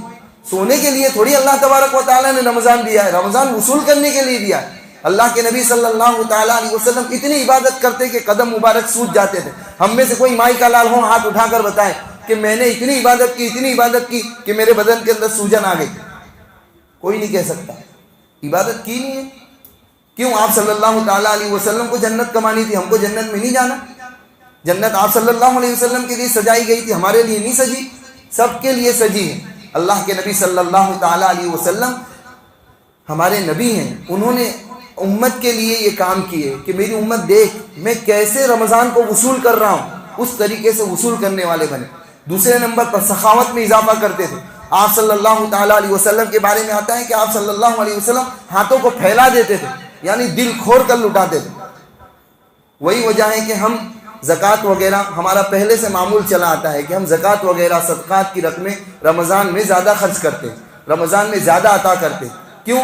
سونے کے لیے تھوڑی اللہ تبارک و تعالیٰ نے رمضان دیا ہے، رمضان وصول کرنے کے لیے دیا ہے. اللہ کے نبی صلی اللہ تعالیٰ علیہ وسلم اتنی عبادت کرتے کہ قدم مبارک سوج جاتے تھے. ہم میں سے کوئی مائی کا لال ہو ہاتھ اٹھا کر بتائے کہ میں نے اتنی عبادت کی کہ میرے بدن کے اندر سوجن آ گئی. کوئی نہیں کہہ سکتا. عبادت کی نہیں ہے. کیوں؟ آپ صلی اللہ تعالیٰ علیہ وسلم کو جنت کمانی تھی، ہم کو جنت میں نہیں جانا. جنت آپ صلی اللہ علیہ وسلم کے لیے سجائی گئی تھی، ہمارے لیے نہیں سجی، سب کے لیے سجی ہے. اللہ کے نبی صلی اللہ تعالیٰ علیہ وسلم ہمارے نبی ہیں، انہوں نے امت کے لیے یہ کام کیے کہ میری امت دیکھ میں کیسے رمضان کو وصول کر رہا ہوں، اس طریقے سے وصول کرنے والے بنے. دوسرے نمبر پر سخاوت میں اضافہ کرتے تھے. آپ صلی اللہ تعالیٰ علیہ وسلم کے بارے میں آتا ہے کہ آپ صلی اللہ علیہ وسلم ہاتھوں کو پھیلا دیتے تھے، یعنی دل کھول کر لٹاتے تھے. وہی وجہ ہے کہ ہم زکوٰۃ وغیرہ، ہمارا پہلے سے معمول چلا آتا ہے کہ ہم زکوٰۃ وغیرہ صدقات کی رقمیں رمضان میں زیادہ خرچ کرتے ہیں، رمضان میں زیادہ عطا کرتے ہیں. کیوں؟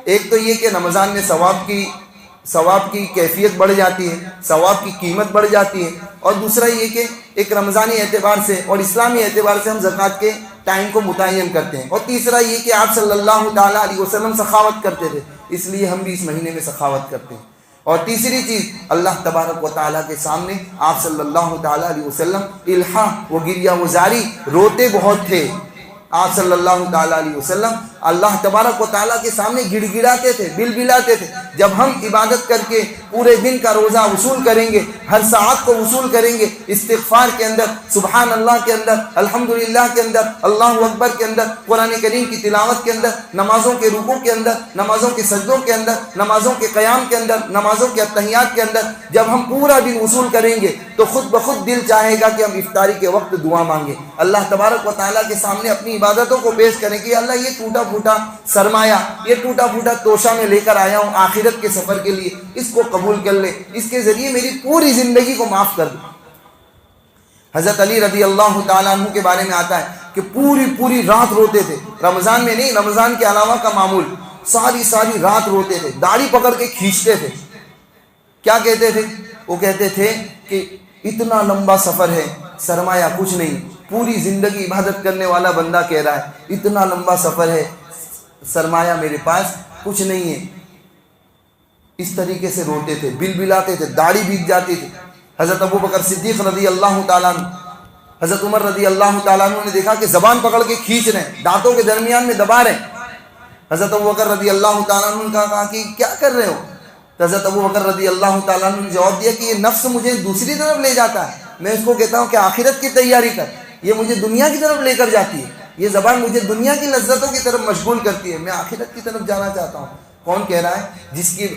ایک تو یہ کہ رمضان میں ثواب کی کیفیت بڑھ جاتی ہے، ثواب کی قیمت بڑھ جاتی ہے. اور دوسرا یہ کہ ایک رمضانی اعتبار سے اور اسلامی اعتبار سے ہم زکوٰۃ کے ٹائم کو متعین کرتے ہیں. اور تیسرا یہ کہ آپ صلی اللہ تعالیٰ علیہ وسلم سخاوت کرتے تھے، اس لیے ہم بھی اس مہینے میں سخاوت کرتے ہیں. اور تیسری چیز، اللہ تبارک و تعالیٰ کے سامنے آپ صلی اللہ تعالیٰ علیہ وسلم الحاح و گریہ وزاری، روتے بہت تھے. آپ صلی اللہ تعالیٰ علیہ وسلم اللہ تبارک و تعالیٰ کے سامنے گڑ گڑاتے تھے، بلبلاتے تھے. جب ہم عبادت کر کے پورے دن کا روزہ وصول کریں گے، ہر ساعت کو وصول کریں گے، استغفار کے اندر، سبحان اللہ کے اندر، الحمدللہ کے اندر، اللہ اکبر کے اندر، قرآن کریم کی تلاوت کے اندر، نمازوں کے رکوع کے اندر، نمازوں کے سجدوں کے اندر، نمازوں کے قیام کے اندر، نمازوں کے اتحیات کے اندر، جب ہم پورا دن وصول کریں گے تو خود بخود دل چاہے گا کہ ہم افطاری کے وقت دعا مانگیں، اللہ تبارک و تعالیٰ کے سامنے اپنی عبادتوں کو پیش کریں کہ اللہ یہ ٹوٹا پھوٹا سرمایہ، یہ ٹوٹا پھوٹا توشہ میں لے کر آیا ہوں آخرت کے سفر کے لیے، اس کو قبول کر لے، اس کے ذریعے میری پوری زندگی کو معاف کر دے. حضرت علی رضی اللہ تعالیٰ عنہ کے بارے میں آتا ہے کہ پوری رات روتے تھے. رمضان میں نہیں، رمضان کے علاوہ کا معمول، ساری رات روتے تھے، داڑھی پکڑ کے کھینچتے تھے. کیا کہتے تھے؟ وہ کہتے تھے کہ اتنا لمبا سفر ہے، سرمایہ کچھ نہیں. پوری زندگی عبادت کرنے والا بندہ کہہ رہا ہے اتنا لمبا سفر ہے، سرمایہ میرے پاس کچھ نہیں ہے. اس طریقے سے روتے تھے، بلبلاتے تھے، داڑھی بھیگ جاتی تھی. حضرت ابو بکر صدیق رضی اللہ تعالیٰ عنہ، حضرت عمر رضی اللہ تعالیٰ عنہ نے دیکھا کہ زبان پکڑ کے کھینچ رہے ہیں، دانتوں کے درمیان میں دبا رہے ہیں. حضرت ابو بکر رضی اللہ تعالیٰ عنہ نے کہا کہ کیا کر رہے ہو؟ تو حضرت ابو بکر رضی اللہ تعالیٰ عنہ نے جواب دیا کہ یہ نفس مجھے دوسری طرف لے جاتا ہے. میں اس کو کہتا ہوں کہ آخرت کی تیاری کر، یہ مجھے دنیا کی طرف لے کر جاتی ہے. یہ زبان مجھے دنیا کی لذتوں کی طرف مشغول کرتی ہے، میں آخرت کی طرف جانا چاہتا ہوں. کون کہہ رہا ہے؟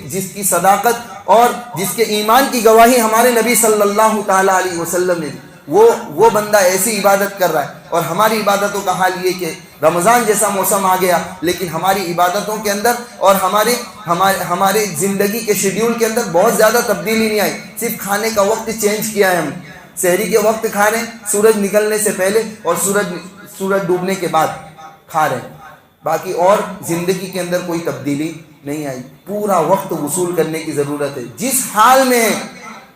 جس کی صداقت اور جس کے ایمان کی گواہی ہمارے نبی صلی اللہ تعالی علیہ وسلم نے دی، وہ بندہ ایسی عبادت کر رہا ہے۔ اور ہماری عبادتوں کا حال یہ کہ رمضان جیسا موسم آ گیا، لیکن ہماری عبادتوں کے اندر اور ہمارے زندگی کے شیڈیول کے اندر بہت زیادہ تبدیلی نہیں آئی، صرف کھانے کا وقت چینج کیا ہے ہم نے۔ سحری کے وقت کھا رہے ہیں، سورج نکلنے سے پہلے، اور سورج ڈوبنے کے بعد کھا رہے ہیں، باقی اور زندگی کے اندر کوئی تبدیلی نہیں آئی۔ پورا وقت وصول کرنے کی ضرورت ہے۔ جس حال میں ہے،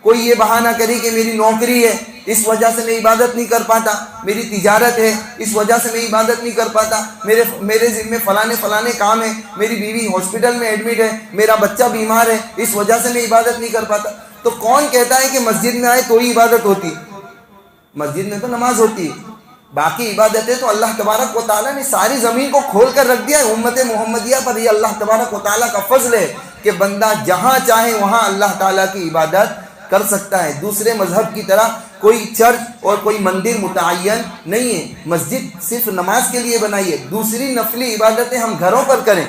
کوئی یہ بہانہ کرے کہ میری نوکری ہے اس وجہ سے میں عبادت نہیں کر پاتا، میری تجارت ہے اس وجہ سے میں عبادت نہیں کر پاتا، میرے ذمہ فلانے کام ہے، میری بیوی ہاسپٹل میں ایڈمٹ ہے، میرا بچہ بیمار ہے اس وجہ سے میں عبادت نہیں کر پاتا، تو کون کہتا ہے کہ مسجد میں آئے تو ہی عبادت ہوتی ہے؟ مسجد میں تو نماز ہوتی ہے، باقی عبادتیں تو اللہ تبارک و تعالیٰ نے ساری زمین کو کھول کر رکھ دیا ہے۔ امت محمدیہ پر یہ اللہ تبارک و تعالیٰ کا فضل ہے کہ بندہ جہاں چاہے وہاں اللہ تعالیٰ کی عبادت کر سکتا ہے۔ دوسرے مذہب کی طرح کوئی چرچ اور کوئی مندر متعین نہیں ہے، مسجد صرف نماز کے لیے بنائی ہے، دوسری نفلی عبادتیں ہم گھروں پر کریں۔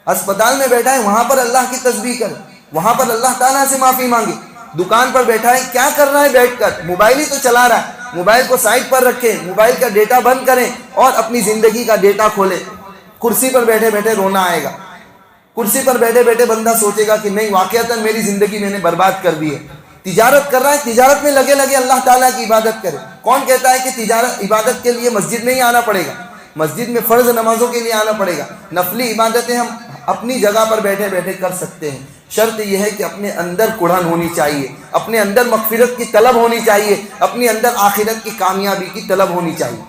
اسپتال میں بیٹھا ہے وہاں پر اللہ کی تسبیح کریں، وہاں پر اللہ تعالیٰ سے معافی مانگے۔ دکان پر بیٹھا ہے کیا کر رہا ہے بیٹھ کر؟ موبائل ہی تو چلا رہا ہے، موبائل کو سائڈ پر رکھیں، موبائل کا ڈیٹا بند کریں اور اپنی زندگی کا ڈیٹا کھولیں۔ کرسی پر بیٹھے بیٹھے رونا آئے گا، کرسی پر بیٹھے بیٹھے بندہ سوچے گا کہ نہیں واقعتاً میری زندگی میں نے برباد کر دی ہے۔ تجارت کر رہا ہے، تجارت میں لگے اللہ تعالیٰ کی عبادت کرے۔ کون کہتا ہے کہ تجارت عبادت کے لیے مسجد میں ہی آنا پڑے گا؟ مسجد میں فرض نمازوں کے لیے آنا پڑے گا، نفلی عبادتیں ہم اپنی جگہ پر بیٹھے بیٹھے کر سکتے ہیں۔ شرط یہ ہے کہ اپنے اندر کڑھن ہونی چاہیے، اپنے اندر مغفرت کی طلب ہونی چاہیے، اپنے اندر آخرت کی کامیابی کی طلب ہونی چاہیے۔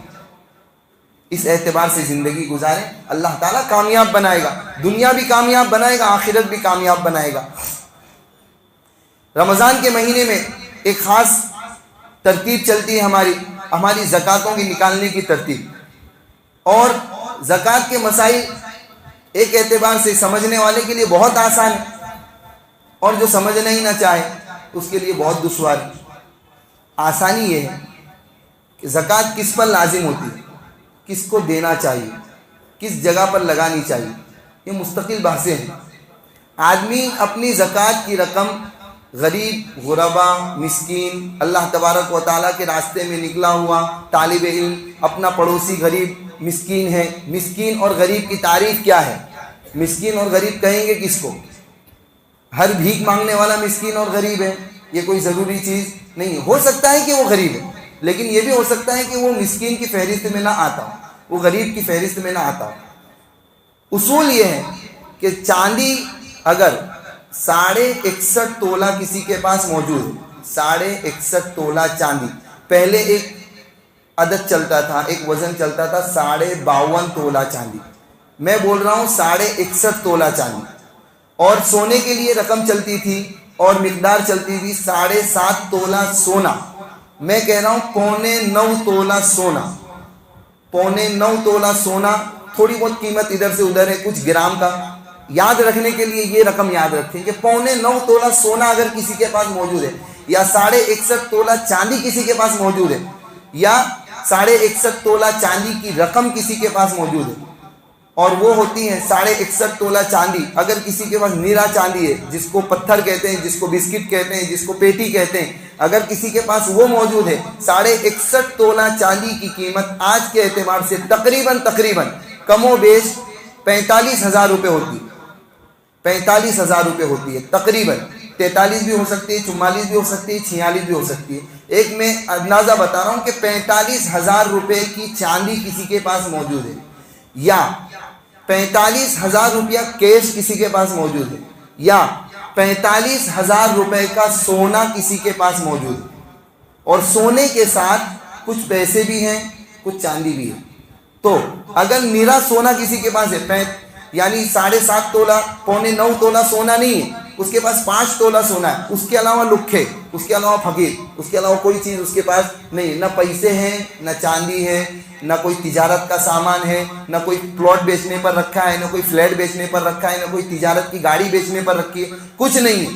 اس اعتبار سے زندگی گزاریں، اللہ تعالیٰ کامیاب بنائے گا، دنیا بھی کامیاب بنائے گا، آخرت بھی کامیاب بنائے گا۔ رمضان کے مہینے میں ایک خاص ترتیب چلتی ہے ہماری زکاتوں کی نکالنے کی ترتیب، اور زکات کے مسائل ایک اعتبار سے سمجھنے والے کے لیے بہت آسان ہے، اور جو سمجھنا ہی نہ چاہے اس کے لیے بہت دشوار ہے۔ آسانی یہ ہے کہ زکات کس پر لازم ہوتی ہے، کس کو دینا چاہیے، کس جگہ پر لگانی چاہیے، یہ مستقل بحثیں ہیں۔ آدمی اپنی زکات کی رقم غریب، غربا، مسکین، اللہ تبارک و تعالیٰ کے راستے میں نکلا ہوا طالب علم، اپنا پڑوسی غریب مسکین ہے۔ مسکین اور غریب کی تعریف کیا ہے؟ مسکین اور غریب کہیں گے کس کو؟ ہر بھیک مانگنے والا مسکین اور غریب ہے، یہ کوئی ضروری چیز نہیں ہے۔ ہو سکتا ہے کہ وہ غریب ہے، لیکن یہ بھی ہو سکتا ہے کہ وہ مسکین کی فہرست میں نہ آتا ہو، وہ غریب کی فہرست میں نہ آتا ہو۔ اصول یہ ہے کہ چاندی اگر 61.5 تولہ کسی کے پاس موجود ہے، 61.5 تولہ چاندی، پہلے ایک عدد چلتا تھا، ایک وزن چلتا تھا 52.5 تولہ چاندی، میں بول رہا ہوں 61.5 تولہ چاندی، اور سونے کے لیے رقم چلتی تھی اور مقدار چلتی تھی 7.5 تولہ سونا، میں کہہ رہا ہوں 9.25 تولہ سونا، 9.25 تولہ سونا، تھوڑی بہت قیمت ادھر سے ادھر ہے کچھ گرام کا، یاد رکھنے کے لیے یہ رقم یاد رکھیں کہ 9.25 تولہ سونا اگر کسی کے پاس موجود ہے، یا 61.5 تولہ چاندی کسی کے پاس موجود ہے، یا 61.5 تولہ چاندی کی رقم کسی کے پاس موجود ہے، اور وہ ہوتی ہے 61.5 تولہ چاندی، اگر کسی کے پاس نیرا چاندی ہے، جس کو پتھر کہتے ہیں، جس کو بسکٹ کہتے ہیں، جس کو پیٹی کہتے ہیں، اگر کسی کے پاس وہ موجود ہے، 61.5 تولہ چاندی کی قیمت آج کے اعتبار سے تقریباً کم و بیش 45,000 روپے ہوتی ہے، 45,000 روپے ہوتی ہے، تقریباً 43 بھی ہو سکتی ہے، 44 بھی ہو سکتی ہے، 46 بھی ہو سکتی ہے۔ ایک میں اندازہ بتا رہا ہوں کہ 45,000 روپے کی چاندی کسی کے پاس موجود ہے، یا 45,000 روپیہ کیش کسی کے پاس موجود ہے، یا 45,000 روپے کا سونا کسی کے پاس موجود ہے، اور سونے کے ساتھ کچھ پیسے بھی ہیں، کچھ چاندی بھی ہے۔ تو اگر نیرا سونا کسی کے پاس ہے، یعنی 7.5 تولہ، 9.25 تولہ سونا نہیں ہے، اس کے پاس 5 تولہ سونا ہے، اس کے علاوہ لکھے، اس کے علاوہ فقیر، اس کے علاوہ کوئی چیز اس کے پاس نہیں، نہ پیسے ہیں، نہ چاندی ہے، نہ کوئی تجارت کا سامان ہے، نہ کوئی پلاٹ بیچنے پر رکھا ہے، نہ کوئی فلیٹ بیچنے پر رکھا ہے، نہ کوئی تجارت کی گاڑی بیچنے پر رکھی ہے، کچھ نہیں ہے،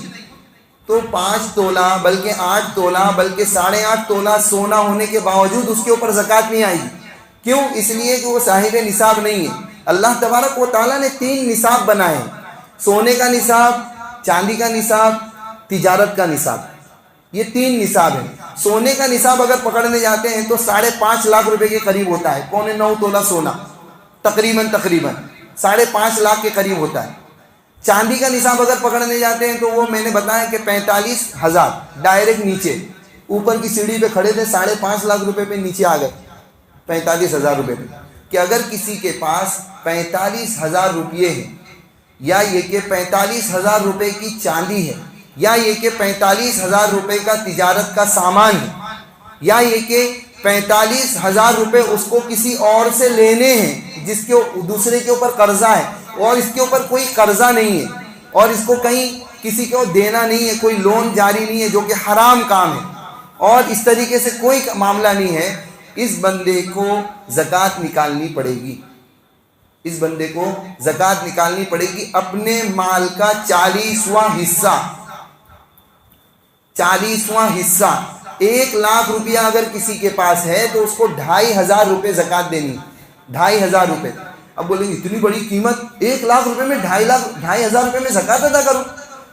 تو 5 تولہ بلکہ 8 تولہ بلکہ 8.5 تولہ سونا ہونے کے باوجود اس کے اوپر زکوٰۃ نہیں آئے گی۔ کیوں؟ اس لیے کہ وہ صاحب نصاب نہیں ہے۔ اللہ تبارک و تعالیٰ نے 3 نصاب بنائے ہیں، سونے کا نصاب، چاندی کا نصاب، تجارت کا نصاب، یہ 3 نصاب ہیں۔ سونے کا نصاب اگر پکڑنے جاتے ہیں تو 5.5 لاکھ روپے کے قریب ہوتا ہے، 9.25 تولہ سونا، تقریباً 5.5 لاکھ کے قریب ہوتا ہے۔ چاندی کا نصاب اگر پکڑنے جاتے ہیں تو وہ میں نے بتایا کہ 45,000 ڈائریکٹ نیچے، اوپر کی سیڑھی پہ کھڑے تھے 5.5 لاکھ روپے پہ نیچے آ گئے 45,000 روپے پہ، کہ اگر کسی کے پاس 45,000 روپیے ہیں، یا یہ کہ 45,000 روپے کی چاندی ہے، یا یہ کہ 45,000 روپے کا تجارت کا سامان ہے، یا یہ کہ 45,000 روپے اس کو کسی اور سے لینے ہیں جس کے دوسرے کے اوپر قرضہ ہے اور اس کے اوپر کوئی قرضہ نہیں ہے اور اس کو کہیں کسی کو دینا نہیں ہے، کوئی لون جاری نہیں ہے جو کہ حرام کام ہے، اور اس طریقے سے کوئی معاملہ نہیں ہے، اس بندے کو زکوٰۃ نکالنی پڑے گی۔ اس بندے کو زکوٰۃ نکالنی پڑے گی اپنے مال کا 40واں حصہ۔ 40واں حصہ 1 لاکھ روپیہ اگر کسی کے پاس ہے تو اس کو 2,500 روپے زکوٰۃ دینی، 2,500 روپے۔ اب بولیں گے اتنی بڑی قیمت، 1 لاکھ روپے میں 2,500 روپے میں زکوٰۃ ادا کروں،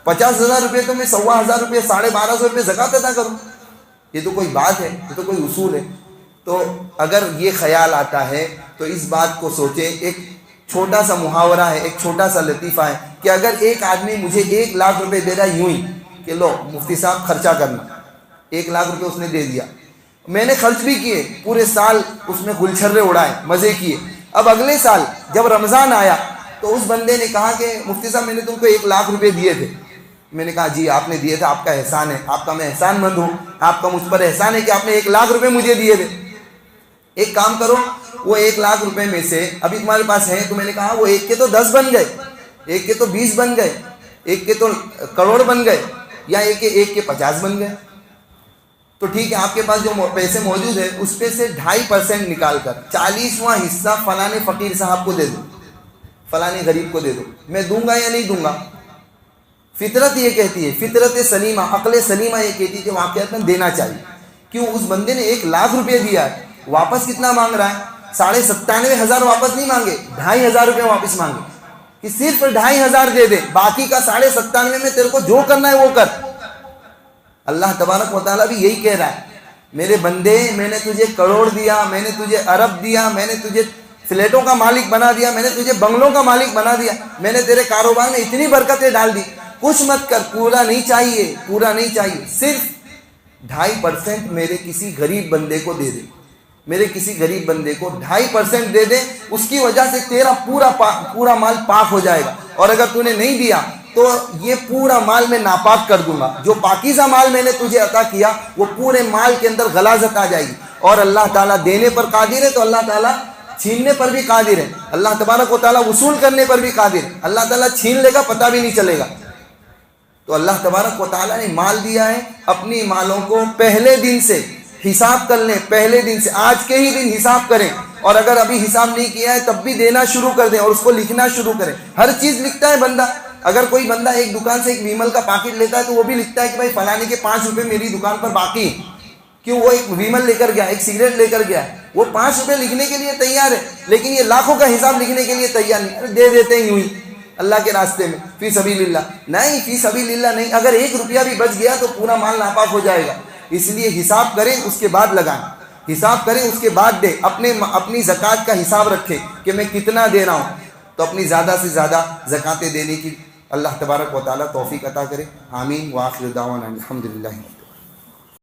50,000 روپے تو میں 1,400 روپے 1,250 روپے زکوٰۃ ادا کروں؟ یہ تو کوئی بات ہے، یہ تو کوئی اصول ہے۔ تو اگر یہ خیال آتا ہے تو اس بات کو سوچیں، ایک چھوٹا سا محاورہ ہے، ایک چھوٹا سا لطیفہ ہے کہ اگر ایک آدمی مجھے 1 لاکھ روپے دے رہا ہے یوں ہی کہ لو مفتی صاحب خرچہ کرنا، 1 لاکھ روپے اس نے دے دیا، میں نے خرچ بھی کیے، پورے سال اس میں گلچھرے اڑائے، مزے کیے، اب اگلے سال جب رمضان آیا تو اس بندے نے کہا کہ مفتی صاحب میں نے تم کو 1 لاکھ روپے دیے تھے۔ میں نے کہا جی آپ نے دیے تھے، آپ کا احسان ہے، آپ کا میں احسان مند ہوں، آپ کا مجھ پر احسان ہے کہ آپ نے 1 لاکھ روپے مجھے دیے تھے۔ ایک کام کرو، وہ 1 لاکھ روپے میں سے ابھی تمہارے پاس ہے، تو میں نے کہا وہ 1 کے تو 10 بن گئے، 1 کے تو 20 بن گئے، 1 کے تو کروڑ بن گئے، یا 1 کے 50 بن گئے، تو ٹھیک ہے آپ کے پاس جو پیسے موجود ہیں اس پہ سے 2.5% نکال کر 40واں حصہ فلانے فقیر صاحب کو دے دو، فلانے غریب کو دے دو۔ میں دوں گا یا نہیں دوں گا؟ فطرت یہ کہتی ہے، فطرت سلیمہ، عقل سلیمہ یہ کہتی ہے کہ واقعات میں دینا چاہیے۔ کیوں؟ اس بندے نے 1 لاکھ روپے دیا ہے، واپس کتنا مانگ رہا ہے؟ 97,500 واپس نہیں مانگے، 2,500 روپے واپس مانگے، کہ صرف 2,500 دے دے، باقی کا 97,500 میں تیرے کو جو کرنا ہے وہ کر۔ اللہ تبارک و تعالیٰ بھی یہی کہہ رہا ہے، میرے بندے میں نے تجھے کروڑ دیا، میں نے تجھے ارب دیا، میں نے تجھے فلیٹوں کا مالک بنا دیا، میں نے تجھے بنگلوں کا مالک بنا دیا، میں نے تیرے کاروبار میں اتنی برکتیں ڈال دی، کچھ مت کر، پورا نہیں چاہیے، پورا نہیں چاہیے، صرف 2.5% میرے کسی غریب بندے کو دے دے، میرے کسی غریب بندے کو 2.5% دے دے، اس کی وجہ سے تیرا پورا مال پاک ہو جائے گا، اور اگر تو نے نہیں دیا تو یہ پورا مال میں ناپاک کر دوں گا، جو پاکیزہ مال میں نے تجھے عطا کیا وہ پورے مال کے اندر غلاظت آ جائے گی، اور اللہ تعالیٰ دینے پر قادر ہے تو اللہ تعالیٰ چھیننے پر بھی قادر ہے، اللہ تبارک و تعالیٰ وصول کرنے پر بھی قادر ہے، اللہ تعالیٰ چھین لے گا پتہ بھی نہیں چلے گا۔ تو اللہ تبارک و تعالیٰ نے مال دیا ہے، اپنی مالوں کو پہلے دن سے حساب کر لیں، پہلے دن سے، آج کے ہی دن حساب کریں، اور اگر ابھی حساب نہیں کیا ہے تب بھی دینا شروع کر دیں اور اس کو لکھنا شروع کریں۔ ہر چیز لکھتا ہے بندہ، اگر کوئی بندہ ایک دکان سے ایک ویمل کا پاکٹ لیتا ہے تو وہ بھی لکھتا ہے کہ بھائی فلانے کے 5 روپے میری دکان پر باقی ہیں، کیوں؟ وہ ایک ویمل لے کر گیا، ایک سگریٹ لے کر گیا، وہ 5 روپے لکھنے کے لیے تیار ہے، لیکن یہ لاکھوں کا حساب لکھنے کے لیے تیار نہیں، دے دیتے ہیں یوں ہی اللہ کے راستے میں، فی سبیل اللہ۔ نہیں، فی سبیل اللہ نہیں، اگر 1 روپیہ بھی بچ گیا تو پورا مال ناپاک ہو جائے گا، اس لیے حساب کریں اس کے بعد لگائیں، حساب کریں اس کے بعد دیں، اپنی زکوٰۃ کا حساب رکھیں کہ میں کتنا دے رہا ہوں، تو اپنی زیادہ سے زیادہ زکوٰۃیں دینے کی اللہ تبارک و تعالیٰ توفیق عطا کرے، آمین۔ وآخر دعوانا الحمدللہ۔